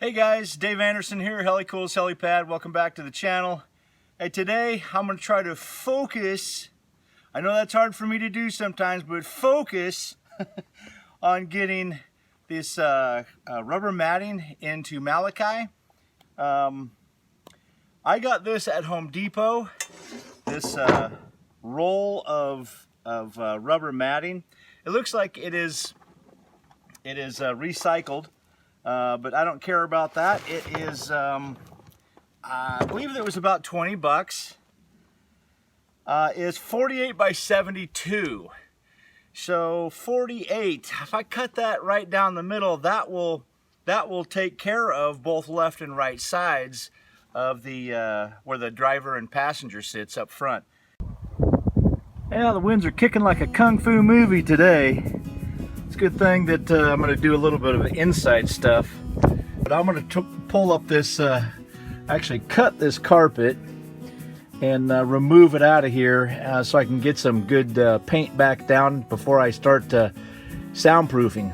Hey guys, Dave Anderson here, Helicool's Helipad. Welcome back to the channel. Hey, today I'm going to try to focus. I know that's hard for me to do sometimes, but focus on getting this rubber matting into Malachi. I got this at Home Depot. This roll of rubber matting. It looks like it is recycled. But I don't care about that. It is, I believe it was about 20 bucks. It's 48 by 72. So 48, if I cut that right down the middle, that will take care of both left and right sides of the, where the driver and passenger sits up front. Yeah, the winds are kicking like a kung fu movie today. It's a good thing that I'm going to do a little bit of inside stuff. But I'm going to pull up this, actually cut this carpet and remove it out of here so I can get some good paint back down before I start soundproofing.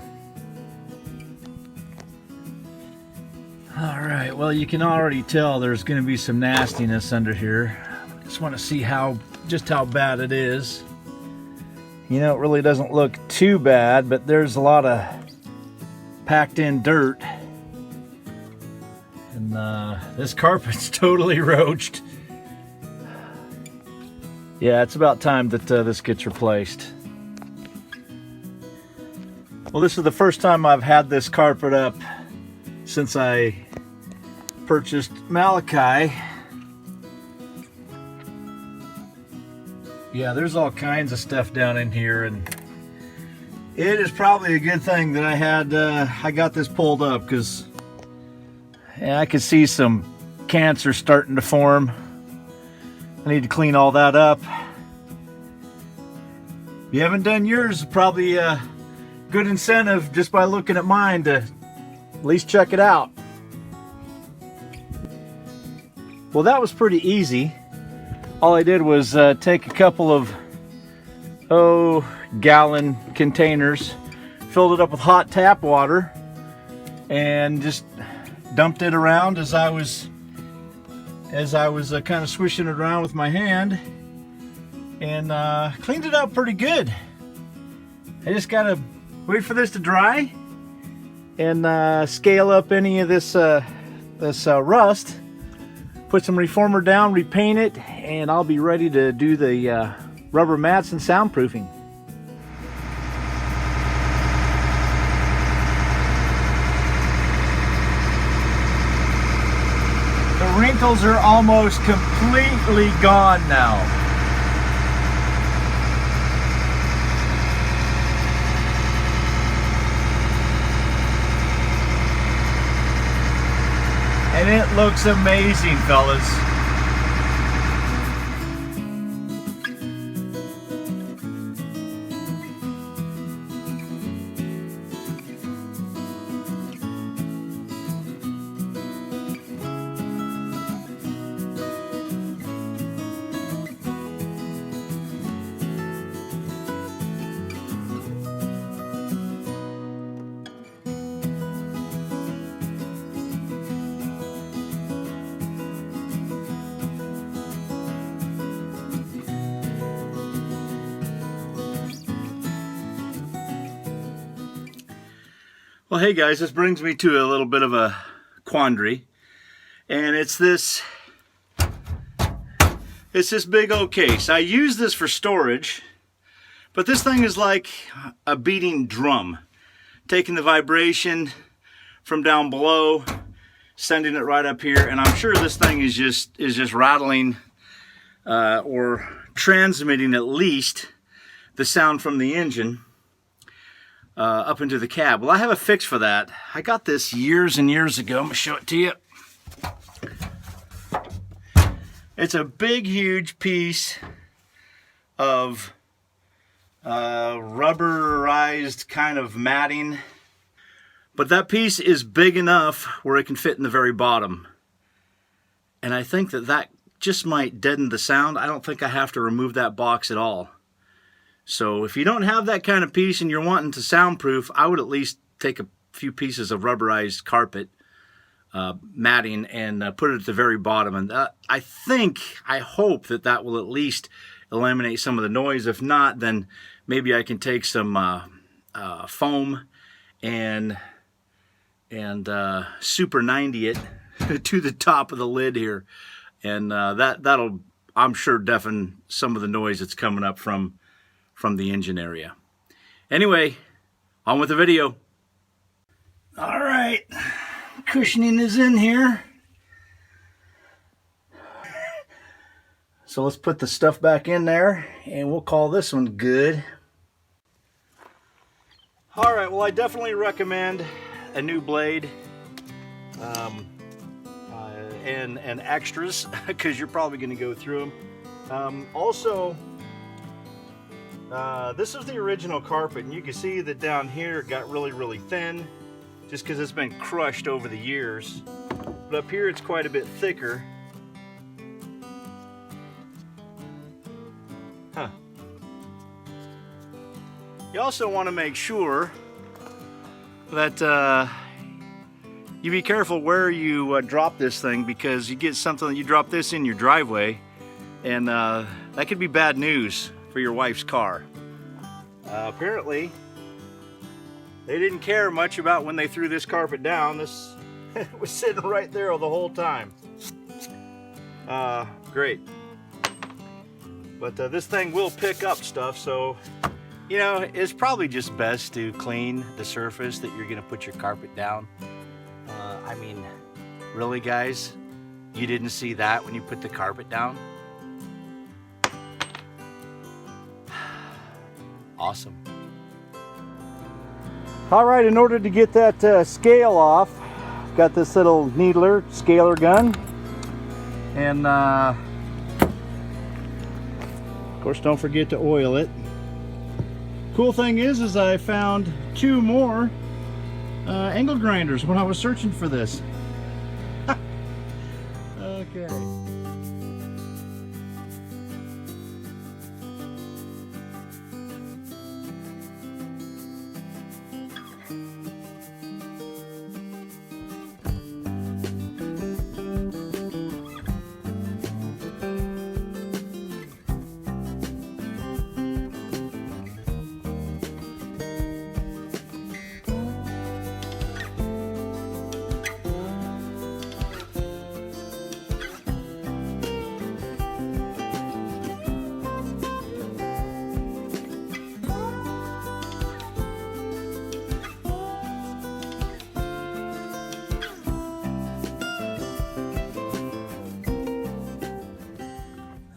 Alright, well, you can already tell there's going to be some nastiness under here. I just want to see just how bad it is. You know, it really doesn't look too bad, but there's a lot of packed in dirt. And this carpet's totally roached. Yeah, it's about time that this gets replaced. Well, this is the first time I've had this carpet up since I purchased Malachi. Yeah, there's all kinds of stuff down in here, and it is probably a good thing that I got this pulled up, because I could see some cancer starting to form. I need to clean all that up. If you haven't done yours, probably a good incentive just by looking at mine to at least check it out. Well, that was pretty easy. All I did was take a couple of gallon containers, filled it up with hot tap water, and just dumped it around as I was kind of swishing it around with my hand, and cleaned it up pretty good. I just gotta wait for this to dry and scale up any of this rust. Put some reformer down, repaint it, and I'll be ready to do the rubber mats and soundproofing. The wrinkles are almost completely gone now. And it looks amazing, fellas. Well, hey guys, this brings me to a little bit of a quandary, and it's this big old case. I use this for storage, but this thing is like a beating drum, taking the vibration from down below, sending it right up here, and I'm sure this thing is just rattling or transmitting at least the sound from the engine up into the cab. Well, I have a fix for that. I got this years and years ago. I'm gonna show it to you. It's a big, huge piece of rubberized kind of matting, but that piece is big enough where it can fit in the very bottom. And I think that just might deaden the sound. I don't think I have to remove that box at all. So if you don't have that kind of piece and you're wanting to soundproof, I would at least take a few pieces of rubberized carpet, matting and put it at the very bottom. And I hope that will at least eliminate some of the noise. If not, then maybe I can take some foam and Super 90 it to the top of the lid here, and that'll, I'm sure, deafen some of the noise that's coming up from the engine area. Anyway, on with the video. All right, cushioning is in here. So let's put the stuff back in there, and we'll call this one good. All right, well, I definitely recommend a new blade and extras, because you're probably going to go through them. Also, this is the original carpet, and you can see that down here it got really thin, just because it's been crushed over the years. But up here it's quite a bit thicker. Huh. You also want to make sure that you be careful where you drop this thing, because you get something, you drop this in your driveway, and that could be bad news for your wife's car. Apparently, they didn't care much about when they threw this carpet down. This was sitting right there the whole time. Great. But this thing will pick up stuff, so you know, it's probably just best to clean the surface that you're gonna put your carpet down. I mean, really, guys? You didn't see that when you put the carpet down? Awesome. All right, in order to get that scale off, I've got this little needler, scaler gun. And of course, don't forget to oil it. Cool thing is I found 2 more angle grinders when I was searching for this. Okay.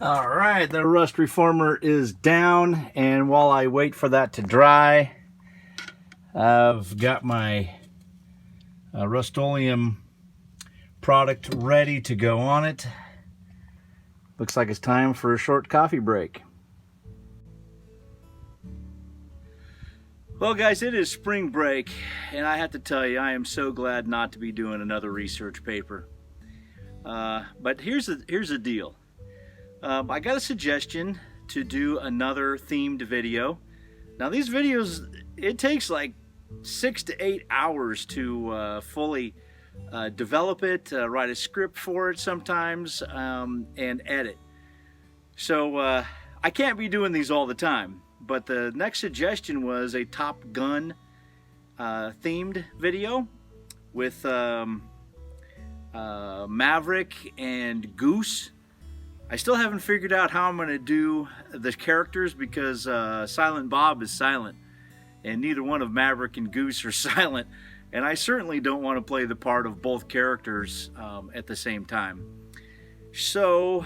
All right, the rust reformer is down, and while I wait for that to dry, I've got my Rust-Oleum product ready to go on it. Looks like it's time for a short coffee break. Well, guys, it is spring break, and I have to tell you, I am so glad not to be doing another research paper. But here's the deal. I got a suggestion to do another themed video. Now, these videos, it takes like 6 to 8 hours to fully develop it, write a script for it sometimes, and edit. So I can't be doing these all the time. But the next suggestion was a Top Gun themed video with Maverick and Goose. I still haven't figured out how I'm going to do the characters, because Silent Bob is silent, and neither one of Maverick and Goose are silent, and I certainly don't want to play the part of both characters at the same time. So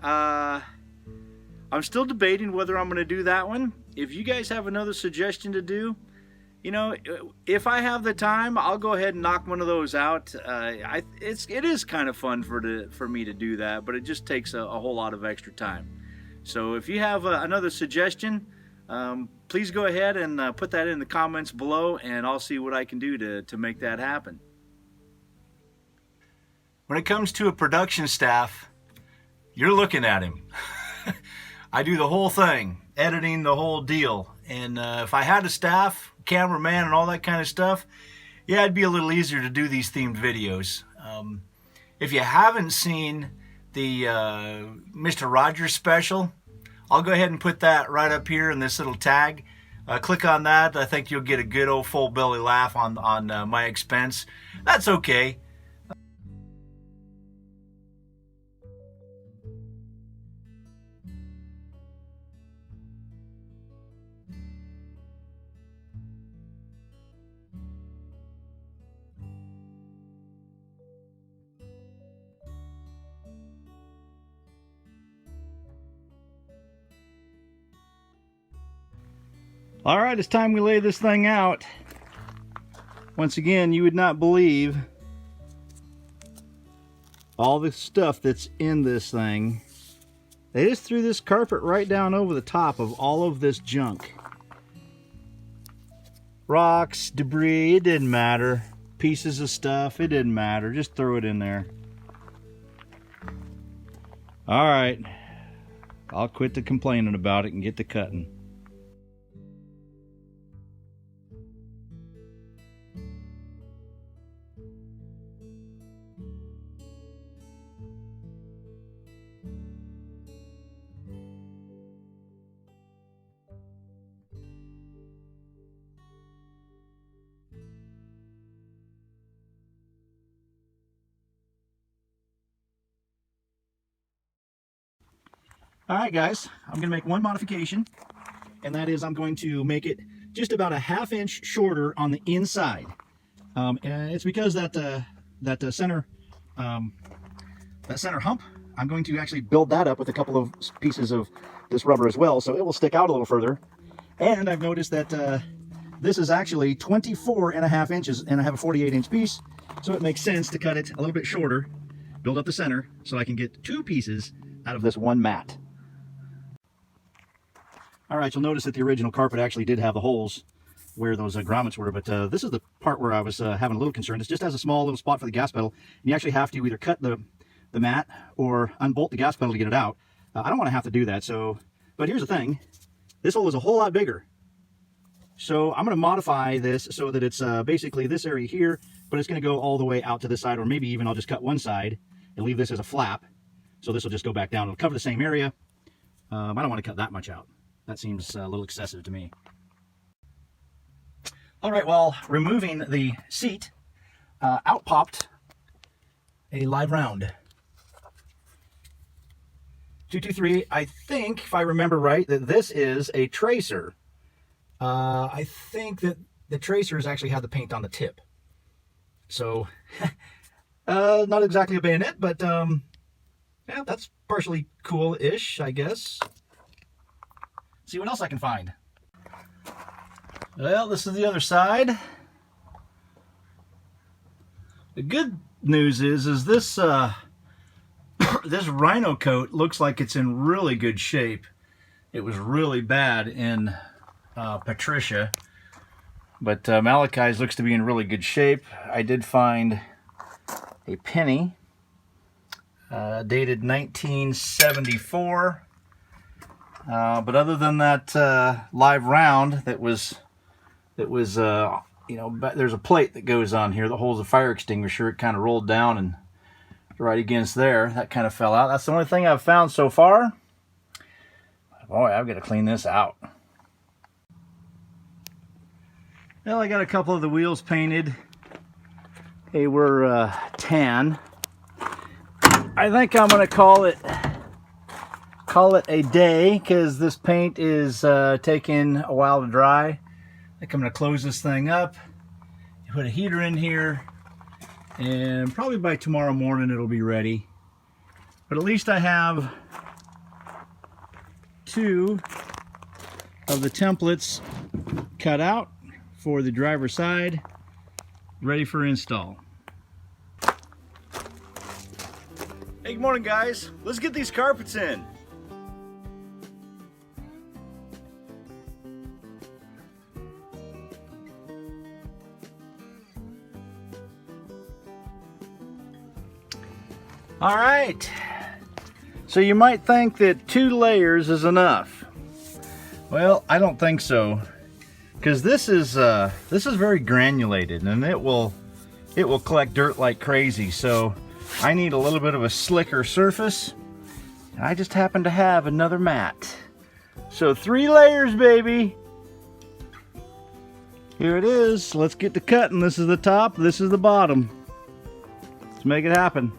I'm still debating whether I'm going to do that one. If you guys have another suggestion to do, you know, if I have the time, I'll go ahead and knock one of those out. It is kind of fun for me to do that, but it just takes a whole lot of extra time. So if you have another suggestion, please go ahead and put that in the comments below, and I'll see what I can do to make that happen. When it comes to a production staff, you're looking at him. I do the whole thing, editing the whole deal. And if I had a staff, cameraman, and all that kind of stuff, yeah, it'd be a little easier to do these themed videos. If you haven't seen the Mr. Rogers special, I'll go ahead and put that right up here in this little tag. Click on that. I think you'll get a good old full belly laugh on my expense. That's okay. All right, it's time we lay this thing out. Once again, you would not believe all the stuff that's in this thing. They just threw this carpet right down over the top of all of this junk. Rocks, debris, it didn't matter. Pieces of stuff, it didn't matter. Just throw it in there. All right, I'll quit the complaining about it and get to cutting. All right, guys, I'm going to make one modification, and that is I'm going to make it just about a ½ inch shorter on the inside. And it's because that center hump, I'm going to actually build that up with a couple of pieces of this rubber as well, so it will stick out a little further. And I've noticed that this is actually 24½ inches, and I have a 48-inch piece, so it makes sense to cut it a little bit shorter, build up the center, so I can get 2 pieces out of this one mat. All right, you'll notice that the original carpet actually did have the holes where those grommets were, but this is the part where I was having a little concern. It just has a small little spot for the gas pedal, and you actually have to either cut the mat or unbolt the gas pedal to get it out. I don't want to have to do that, but here's the thing. This hole is a whole lot bigger. So I'm going to modify this so that it's basically this area here, but it's going to go all the way out to this side, or maybe even I'll just cut one side and leave this as a flap. So this will just go back down. It'll cover the same area. I don't want to cut that much out. That seems a little excessive to me. All right, well, removing the seat, out popped a live round. 223, I think, if I remember right, that this is a tracer. I think that the tracers actually have the paint on the tip. So, not exactly a bayonet, but yeah, that's partially cool-ish, I guess. See what else I can find. Well, this is the other side. The good news is this this rhino coat looks like it's in really good shape. It was really bad in Patricia, but Malachi's looks to be in really good shape. I did find a penny dated 1974. But other than that live round that was you know, there's a plate that goes on here that holds a fire extinguisher. It kind of rolled down and right against there. That kind of fell out. That's the only thing I've found so far. Boy, I've got to clean this out. Well, I got a couple of the wheels painted. They were tan. I think I'm going to call it a day because this paint is taking a while to dry. I think I'm going to close this thing up, put a heater in here, and probably by tomorrow morning it'll be ready. But at least I have 2 of the templates cut out for the driver's side, ready for install. Hey, good morning, guys. Let's get these carpets in. All right, so you might think that 2 layers is enough. Well, I don't think so, because this is very granulated, and it will it will collect dirt like crazy. So I need a little bit of a slicker surface. And I just happen to have another mat. So 3 layers, baby. Here it is. Let's get to cutting. This is the top, this is the bottom. Let's make it happen.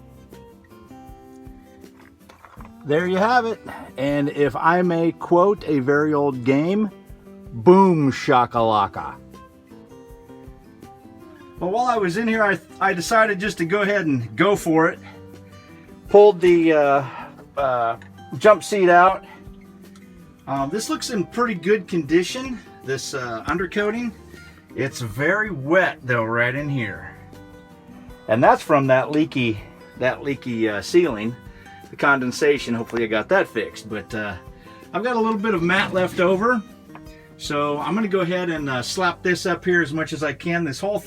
There you have it. And if I may quote a very old game, boom shakalaka. Well, while I was in here, I decided just to go ahead and go for it. Pulled the jump seat out. This looks in pretty good condition, this undercoating. It's very wet though right in here. And that's from that leaky ceiling, the condensation. Hopefully I got that fixed. But I've got a little bit of mat left over. So I'm going to go ahead and slap this up here as much as I can. This whole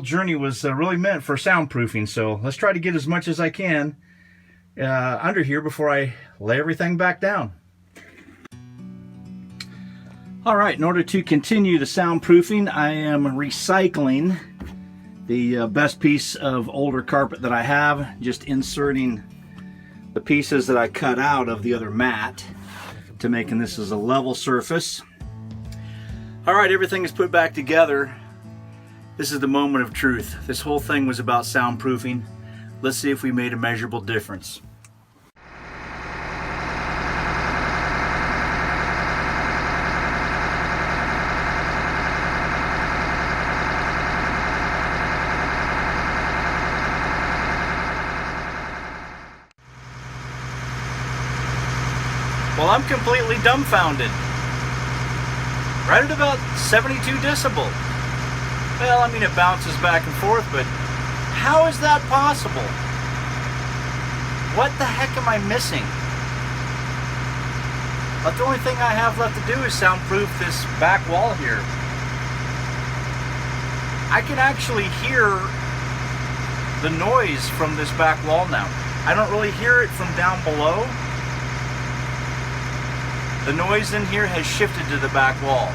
journey was really meant for soundproofing. So let's try to get as much as I can under here before I lay everything back down. All right, in order to continue the soundproofing, I am recycling the best piece of older carpet that I have, just inserting the pieces that I cut out of the other mat to making this as a level surface. All right, everything is put back together. This is the moment of truth. This whole thing was about soundproofing. Let's see if we made a measurable difference. Well, I'm completely dumbfounded. Right at about 72 decibel. Well, I mean, it bounces back and forth, but how is that possible? What the heck am I missing? But the only thing I have left to do is soundproof this back wall here. I can actually hear the noise from this back wall now. I don't really hear it from down below. The noise in here has shifted to the back wall.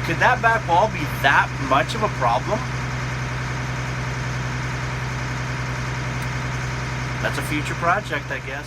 Could that back wall be that much of a problem? That's a future project, I guess.